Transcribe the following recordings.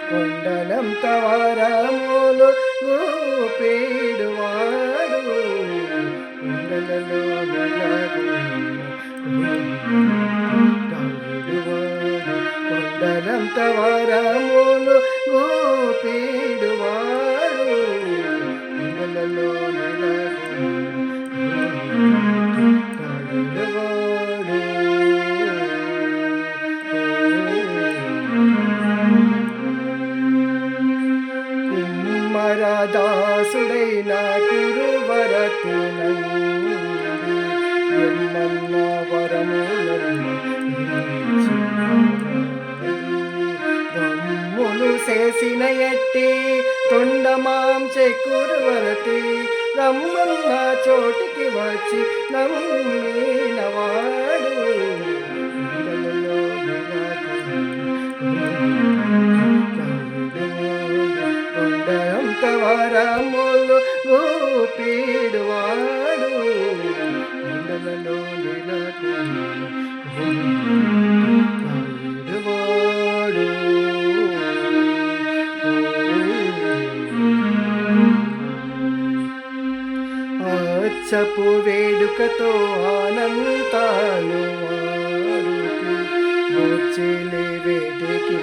కొండలంత వరములు ఊపిడువాడు కొండలలో కొండలంత వరములు ఊపిడువాడు కొండలలో దాసుడైన కురువరతునంది ఎమ్మన్న వరములు చేసిన ఎట్టి తొండమాంచె కురువరతి రమ్మన్న చోటికి వచ్చి నమ్మినవాడు వరములు ఊపిడువాడు కొండలలో అచ్చపు వేడుకతో ఆనంతాలు వాడుతూ మోచిలే వేడికి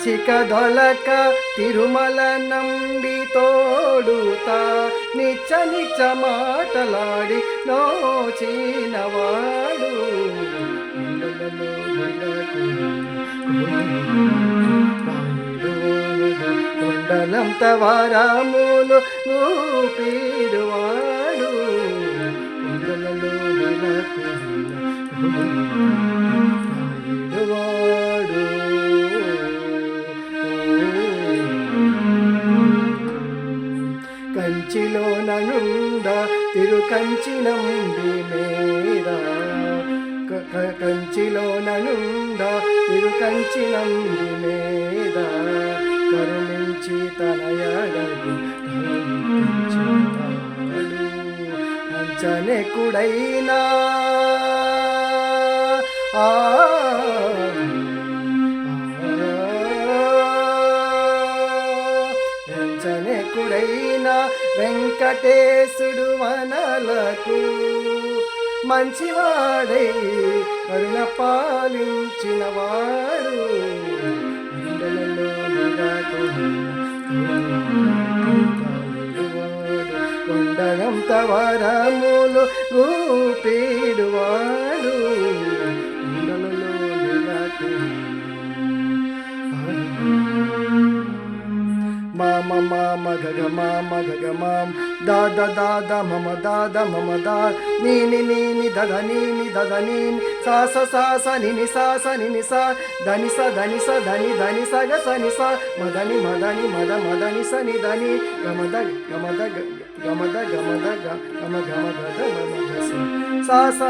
చిక దొలక తిరుమల నంబి తోడుతా నిచ్చ నిచ్చ మాటలాడి నోచినవాడు కొండలంత వరములు ఊపిడువాడు కొండలలో కంచిలో నుండ తిరుకంచినంబి మేరా కంచిలో నుండ తిరుకంచినంబి మీద కరుణించి తనయడగు అంచనెకుడైనా అంచనెకుడైనా వెంకటేశుడు వనలకు మంచివాడై కరుణ పాలించినవాడు కొండలంత వరములు ఊపిడువాడు మామ మామ గగ మామ గగ మాం దాద దాద మమ దాద మమ దా నీని నీని దద నీని దద నీని సాస సాస నిని సాస నిని సా ధని స ధని స ధని ధని స గ సని స మదని మదని మద మదని స ని ధని గమద గమద గమద గమద గమ గమ గద సాస